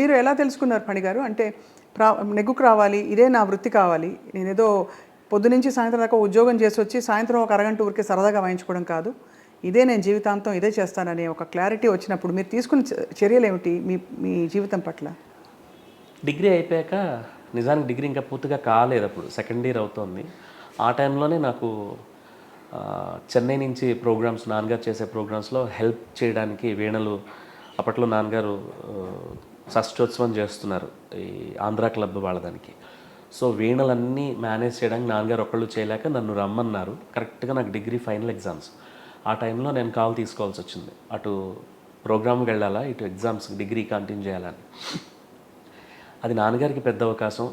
మీరు ఎలా తెలుసుకున్నారు ఫణి గారు? అంటే నెగ్గుకు రావాలి, ఇదే నా వృత్తి కావాలి, నేనేదో పొద్దునుంచి సాయంత్రం దాకా ఉద్యోగం చేసి వచ్చి సాయంత్రం ఒక అరగంట ఊరికే సరదాగా వాయించుకోవడం కాదు, ఇదే నేను జీవితాంతం ఇదే చేస్తాననే ఒక క్లారిటీ వచ్చినప్పుడు మీరు తీసుకున్న చర్యలు ఏమిటి మీ మీ జీవితం పట్ల? డిగ్రీ అయిపోయాక నిజానికి డిగ్రీ ఇంకా పూర్తిగా కాలేదు, అప్పుడు సెకండ్ ఇయర్ అవుతోంది. ఆ టైంలోనే నాకు చెన్నై నుంచి ప్రోగ్రామ్స్, నాన్నగారు చేసే ప్రోగ్రామ్స్లో హెల్ప్ చేయడానికి వీణలు, అప్పట్లో నాన్నగారు షష్ఠోత్సవం చేస్తున్నారు ఈ ఆంధ్ర క్లబ్ వాళ్ళదానికి. సో వీణలన్నీ మేనేజ్ చేయడానికి నాన్నగారు ఒక్కళ్ళు చేయలేక నన్ను రమ్మన్నారు. కరెక్ట్గా నాకు డిగ్రీ ఫైనల్ ఎగ్జామ్స్. ఆ టైంలో నేను కాల్ తీసుకోవాల్సి వచ్చింది. అటు ప్రోగ్రామ్కి వెళ్ళాలా, ఇటు ఎగ్జామ్స్ డిగ్రీ కంటిన్యూ చేయాలని. అది నాన్నగారికి పెద్ద అవకాశం,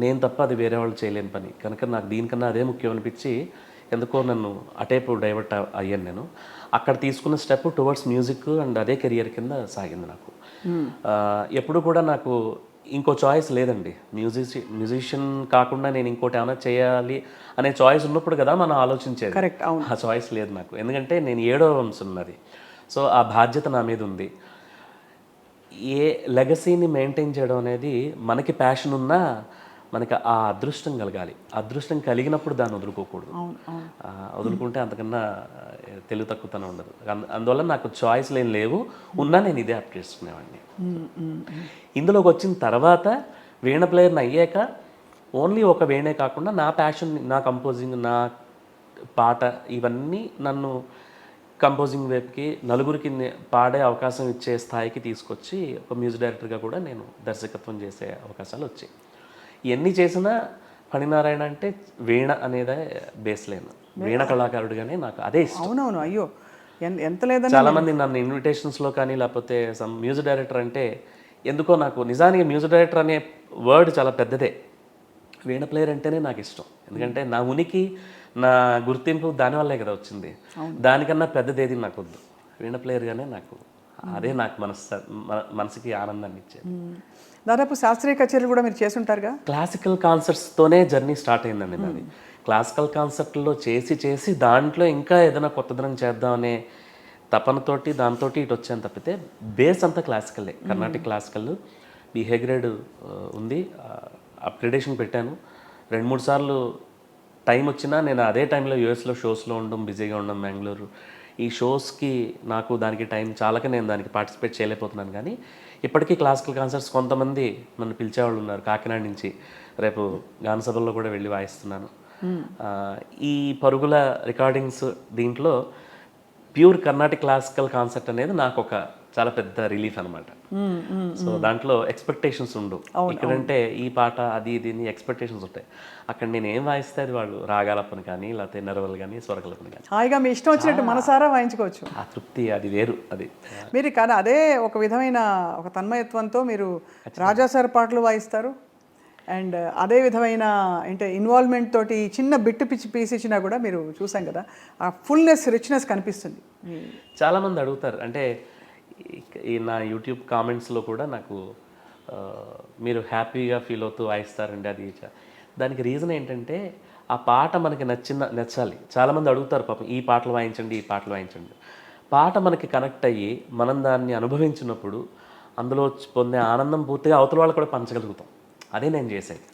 నేను తప్ప అది వేరే వాళ్ళు చేయలేని పని కనుక నాకు దీనికన్నా అదే ముఖ్యం అనిపించి ఎందుకో నన్ను అటేపు డైవర్ట్ అయ్యాను నేను. అక్కడ తీసుకున్న స్టెప్ టువర్డ్స్ మ్యూజిక్ అండ్ అదే కెరియర్ కింద సాగింది నాకు. ఎప్పుడు కూడా నాకు ఇంకో చాయిస్ లేదండి. మ్యూజిషియన్ కాకుండా నేను ఇంకోటి ఏమైనా చేయాలి అనే చాయిస్ ఉన్నప్పుడు కదా మనం ఆలోచించేది. కరెక్ట్, అవును. ఆ చాయిస్ లేదు నాకు, ఎందుకంటే నేను 7వ వంశం ఉన్నది. సో ఆ బాధ్యత నా మీద ఉంది. ఏ లెగసీని మెయింటైన్ చేయడం అనేది మనకి ప్యాషన్ ఉన్నా మనకి ఆ అదృష్టం కలగాలి. అదృష్టం కలిగినప్పుడు దాన్ని వదులుకోకూడదు. వదులుకుంటే అంతకన్నా తెలుగు తక్కువతనం ఉండదు. అందువల్ల నాకు చాయిస్లు ఏం లేవు, ఉన్నా నేను ఇదే అప్ చేసుకునేవాడిని. ఇందులోకి వచ్చిన తర్వాత వీణ ప్లేయర్ని అయ్యాక ఓన్లీ ఒక వీణే కాకుండా నా ప్యాషన్, నా కంపోజింగ్, నా పాట, ఇవన్నీ నన్ను కంపోజింగ్ వైపుకి, నలుగురికి పాడే అవకాశం ఇచ్చే స్థాయికి తీసుకొచ్చి ఒక మ్యూజిక్ డైరెక్టర్గా కూడా నేను దర్శకత్వం చేసే అవకాశాలు వచ్చాయి. ఇవన్నీ చేసినా ఫణినారాయణ అంటే వీణ అనేదే బేస్ లైన్. వీణ కళాకారుడిగానే నాకు అదే ఇష్టం. అవునవును, అయ్యో ఎంత లేదని. చాలామంది నన్ను ఇన్విటేషన్స్లో కానీ లేకపోతే సమ్ మ్యూజిక్ డైరెక్టర్ అంటే ఎందుకో నాకు నిజానికి మ్యూజిక్ డైరెక్టర్ అనే వర్డ్ చాలా పెద్దదే. వీణ ప్లేయర్ అంటేనే నాకు ఇష్టం, ఎందుకంటే నా ఉనికి, నా గుర్తింపు దానివల్లే కదా వచ్చింది. దానికన్నా పెద్దదేది నాకు వద్దు. వీణ ప్లేయర్గానే నాకు అదే నాకు మనసుకి ఆనందాన్ని ఇచ్చేది. దాదాపు శాస్త్రీయ కచేరీలు కూడా మీరు చేసుంటారుగా? క్లాసికల్ కాన్సర్ట్స్తోనే జర్నీ స్టార్ట్ అయిందండి నాది. క్లాసికల్ కాన్సర్ట్లో చేసి దాంట్లో ఇంకా ఏదైనా కొత్తదనం చేద్దామనే తపనతోటి దాంతో ఇటు వచ్చాను తప్పితే బేస్ అంతా క్లాసికల్లే. కర్ణాటిక్ క్లాసికల్ బిహే గ్రేడ్ ఉంది, అప్గ్రేడేషన్ పెట్టాను. 2-3 సార్లు టైం వచ్చినా నేను అదే టైంలో యూఎస్లో షోస్లో ఉండడం, బిజీగా ఉండడం, బెంగళూరు ఈ షోస్కి నాకు దానికి టైం చాలక నేను దానికి పార్టిసిపేట్ చేయలేకపోతున్నాను. కానీ ఇప్పటికీ క్లాసికల్ కాన్సర్ట్స్ కొంతమంది నన్ను పిలిచేవాళ్ళు ఉన్నారు కాకినాడ నుంచి. రేపు గానసభల్లో కూడా వెళ్ళి వాయిస్తున్నాను. ఈ పరుగుల రికార్డింగ్స్ దీంట్లో ప్యూర్ కర్ణాటిక్ క్లాసికల్ కాన్సర్ట్ అనేది నాకు ఒక చాలా పెద్ద రిలీఫ్ అనమాట. సో దాంట్లో ఎక్స్పెక్టేషన్స్ ఉండవు. ఇక్కడంటే ఈ పాట అది దీన్ని ఎక్స్పెక్టేషన్స్ ఉంటాయి. అక్కడ నేను ఏం వాయిస్తే అది వాళ్ళు రాగాలప్పని కానీ లేకపోతే నెరవలు కానీ స్వరకల్పని కానీ హాయిగా మీ ఇష్టం వచ్చినట్టు మనసారా వాయించుకోవచ్చు. ఆ తృప్తి అది వేరు. అది మీరు కానీ అదే ఒక విధమైన ఒక తన్మయత్వంతో మీరు రాజాసార్ పాటలు వాయిస్తారు. అండ్ అదే విధమైన అంటే ఇన్వాల్వ్మెంట్ తోటి చిన్న బిట్టు పీస్ ఇచ్చినా కూడా మీరు చూసాం కదా, ఆ ఫుల్నెస్, రిచ్నెస్ కనిపిస్తుంది. చాలామంది అడుగుతారు, అంటే ఈ నా యూట్యూబ్ కామెంట్స్లో కూడా నాకు మీరు హ్యాపీగా ఫీల్ అవుతూ వాయిస్తారండి అది. దానికి రీజన్ ఏంటంటే ఆ పాట మనకి నచ్చాలి. చాలామంది అడుగుతారు పాపం, ఈ పాటలు వాయించండి, ఈ పాటలు వాయించండి. పాట మనకి కనెక్ట్ అయ్యి మనం దాన్ని అనుభవించినప్పుడు అందులో పొందే ఆనందం పూర్తిగా అవతల వాళ్ళు కూడా పంచగలుగుతాం. అదే నేను చేసేది.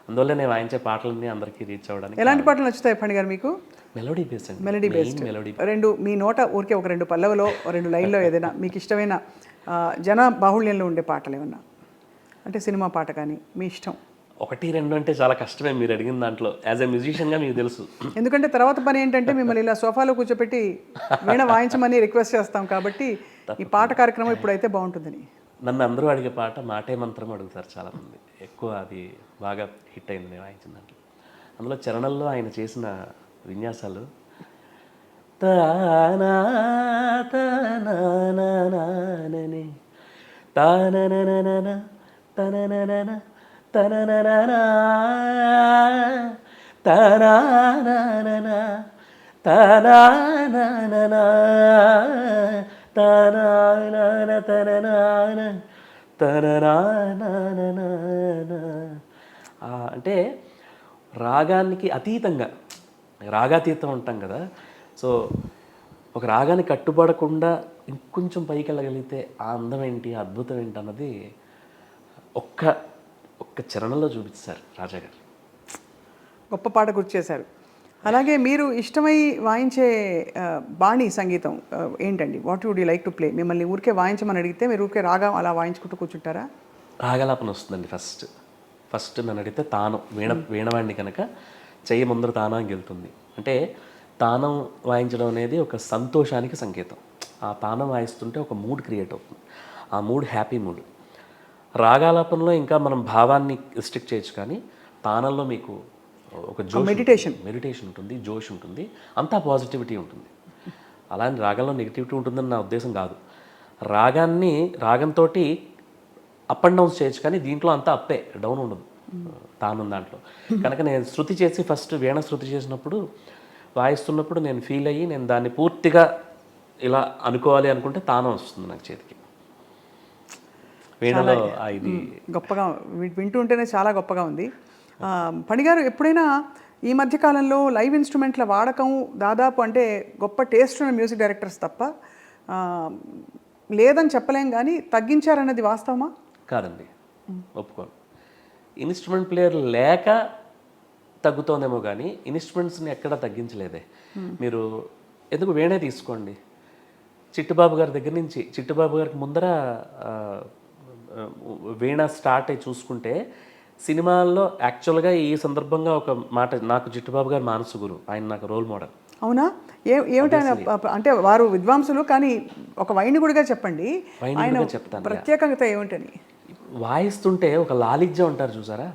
అందువల్ల నేను వాయించే పాటలన్నీ అందరికీ రీచ్ అవ్వడానికి. ఎలాంటి పాటలు నచ్చుతాయి ఫణి గారు మీకు? మెలోడీ బేస్ అండి. Melody based. రెండు మీ నోట ఊరికే ఒక 2 పల్లవులో 2 లైన్లో ఏదైనా మీకు ఇష్టమైన జన బాహుళ్యంలో ఉండే పాటలు ఏమన్నా, అంటే సినిమా పాట కానీ మీ ఇష్టం? 1-2 అంటే చాలా కష్టమే మీరు అడిగిన దాంట్లో. యాజ్ ఎ మ్యూజిషియన్గా మీకు తెలుసు, ఎందుకంటే తర్వాత పని ఏంటంటే మిమ్మల్ని ఇలా సోఫాలో కూర్చోపెట్టి వీణ వాయించమని రిక్వెస్ట్ చేస్తాం. కాబట్టి ఈ పాట కార్యక్రమం ఇప్పుడైతే బాగుంటుందని. నన్ను అందరూ అడిగే పాట మాటే మంత్రం అడుగుతారు చాలామంది. ఎక్కువ అది బాగా హిట్ అయింది నేను వాయించిన దాంట్లో. అందులో చరణంలో ఆయన చేసిన విన్యాసాలు తానా తానానే తానననన తనననన తనననన తనననన తనననన తననన తననన తనననన అంటే రాగానికి అతీతంగా, రాగాతీతం ఉంటాం కదా. సో ఒక రాగాన్ని కట్టుబడకుండా ఇంకొంచెం పైకి వెళ్ళగలిగితే ఆ అందం ఏంటి, అద్భుతం ఏంటి అన్నది ఒక్క ఒక్క చరణంలో చూపించారు రాజా గారు. గొప్ప పాట గుర్తు చేశారు. అలాగే మీరు ఇష్టమై వాయించే బాణీ సంగీతం ఏంటండి? What would you like to play? మిమ్మల్ని ఊరికే వాయించమని అడిగితే మీరు ఊరికే రాగం అలా వాయించుకుంటూ కూర్చుంటారా? రాగలాపన వస్తుందండి ఫస్ట్ నన్ను అడిగితే తానం వీణవాడిని కనుక చెయ్యి ముందర తానానికి వెళ్తుంది. అంటే తానం వాయించడం అనేది ఒక సంతోషానికి సంకేతం. ఆ తానం వాయిస్తుంటే ఒక మూడ్ క్రియేట్ అవుతుంది. ఆ మూడ్ హ్యాపీ మూడ్. రాగాలాపనలో ఇంకా మనం భావాన్ని రిస్ట్రిక్ట్ చేయొచ్చు, కానీ తానంలో మీకు ఒక మెడిటేషన్ ఉంటుంది, జోష్ ఉంటుంది, అంతా పాజిటివిటీ ఉంటుంది. అలాంటి రాగంలో నెగిటివిటీ ఉంటుందని నా ఉద్దేశం కాదు. రాగంతో అప్ అండ్ డౌన్స్ చేయొచ్చు, కానీ దీంట్లో అంతా అప్పే, డౌన్ ఉండదు తాను దాంట్లో. కనుక నేను శృతి చేసి ఫస్ట్ వీణ శృతి చేసినప్పుడు వాయిస్తున్నప్పుడు నేను ఫీల్ అయ్యి నేను దాన్ని పూర్తిగా ఇలా అనుకోవాలి అనుకుంటే తానం వస్తుంది నాకు చేతికి. వీణలో ఇది గొప్పగా వింటుంటేనే చాలా గొప్పగా ఉంది. పణిగారు, ఎప్పుడైనా ఈ మధ్యకాలంలో లైవ్ ఇన్స్ట్రుమెంట్ల వాడకం దాదాపు అంటే గొప్ప టేస్ట్ ఉన్న మ్యూజిక్ డైరెక్టర్స్ తప్ప లేదని చెప్పలేం, కానీ తగ్గించారన్నది వాస్తవమా? కాదండి, ఒప్పుకోను. ఇన్స్ట్రుమెంట్ ప్లేయర్ లేక తగ్గుతోందేమో కానీ ఇన్స్ట్రుమెంట్స్ని ఎక్కడా తగ్గించలేదే. మీరు ఎందుకు వీణే తీసుకోండి, చిట్టుబాబు గారి దగ్గర నుంచి చిట్టుబాబు గారికి ముందర వీణ స్టార్ట్ అయ్యి చూసుకుంటే సినిమాల్లో యాక్చువల్గా ఈ సందర్భంగా ఒక మాట, నాకు చిట్టుబాబు గారు మానస గురు, ఆయన నాకు రోల్ మోడల్. అవునా? ఏమిటైనా అంటే వారు విద్వాంసులు, కానీ ఒక వైణికుడిగా చెప్పండి, ఆయన చెప్తాను ప్రత్యేకత ఏమిటని. వాయిస్తుంటే ఒక లాలిజ్యం అంటారు చూసారా,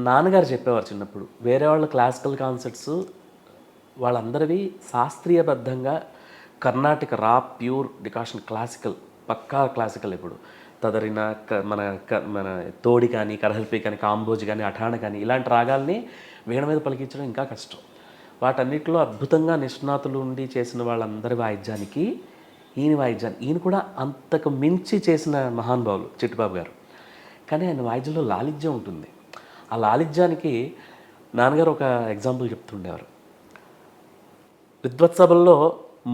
నాన్నగారు చెప్పేవారు చిన్నప్పుడు. వేరే వాళ్ళ క్లాసికల్ కాన్సర్ట్స్ వాళ్ళందరివి శాస్త్రీయబద్ధంగా కర్ణాటక రా ప్యూర్ డికాషన్ క్లాసికల్, పక్కా క్లాసికల్. ఇప్పుడు తదరిన మన తోడి కానీ, కరహల్పి కానీ, కాంబోజ్ కానీ, అఠాణ కానీ ఇలాంటి రాగాల్ని వీణ మీద పలికించడం ఇంకా కష్టం. వాటన్నిటిలో అద్భుతంగా నిష్ణాతులు ఉండి చేసిన వాళ్ళందరి వాయిద్యానికి ఈయన కూడా అంతకు మించి చేసిన మహానుభావులు చిట్టుబాబు గారు. కానీ ఆయన వాయిద్యంలో లాలిజ్యం ఉంటుంది. ఆ లాలిజ్యానికి నాన్నగారు ఒక ఎగ్జాంపుల్ చెప్తుండేవారు. విద్వత్సభల్లో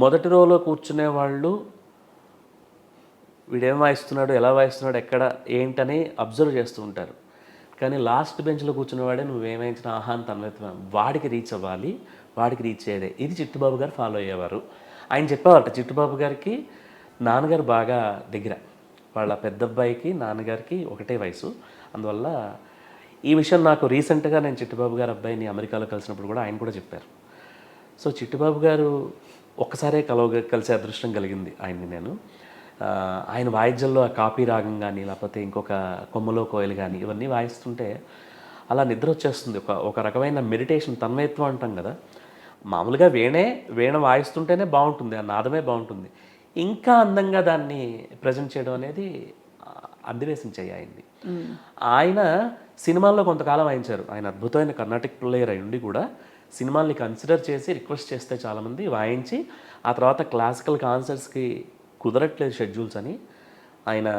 మొదటి రోలో కూర్చునే వాళ్ళు వీడేం వాయిస్తున్నాడు, ఎలా వాయిస్తున్నాడు, ఎక్కడ ఏంటని అబ్జర్వ్ చేస్తూ ఉంటారు. కానీ లాస్ట్ బెంచ్లో కూర్చున్నవాడే నువ్వేమైంచిన ఆహాన్ తన్వేత్వం, వాడికి రీచ్ అవ్వాలి, వాడికి రీచ్ అయ్యేదే. ఇది చిట్టుబాబు గారు ఫాలో అయ్యేవారు. ఆయన చెప్పేవారట, చిట్టుబాబు గారికి నాన్నగారు బాగా దగ్గర, వాళ్ళ పెద్దబ్బాయికి నాన్నగారికి ఒకటే వయసు. అందువల్ల ఈ విషయం నాకు రీసెంట్గా నేను చిట్టుబాబు గారి అబ్బాయిని అమెరికాలో కలిసినప్పుడు కూడా ఆయన కూడా చెప్పారు. సో చిట్టుబాబు గారు ఒక్కసారే కలిసే అదృష్టం కలిగింది ఆయన్ని నేను. ఆయన వాయిద్యంలో ఆ కాపీ రాగం కానీ, లేకపోతే ఇంకొక కొమ్మలో కోయలు కానీ ఇవన్నీ వాయిస్తుంటే అలా నిద్ర వచ్చేస్తుంది. ఒక రకమైన మెడిటేషన్, తన్మయత్వం అంటాం కదా. మామూలుగా వీణ వాయిస్తుంటేనే బాగుంటుంది, ఆ నాదమే బాగుంటుంది. ఇంకా అందంగా దాన్ని ప్రజెంట్ చేయడం అనేది అద్దివేసిన చెయ్యి ఆయన్ని. ఆయన సినిమాల్లో కొంతకాలం వాయించారు. ఆయన అద్భుతమైన కర్ణాటిక్ ప్లేయర్ అయి ఉండి కూడా సినిమాల్ని కన్సిడర్ చేసి రిక్వెస్ట్ చేస్తే చాలామంది వాయించి, ఆ తర్వాత క్లాసికల్ కాన్సర్ట్స్కి కుదరట్లేదు షెడ్యూల్స్ అని ఆయన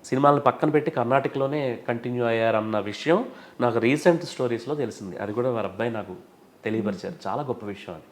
సినిమాలను పక్కన పెట్టి కర్ణాటకలోనే కంటిన్యూ అయ్యారన్న విషయం నాకు రీసెంట్ స్టోరీస్లో తెలిసింది. అది కూడా వారి అబ్బాయి నాకు తెలియపరిచారు. చాలా గొప్ప విషయం అది.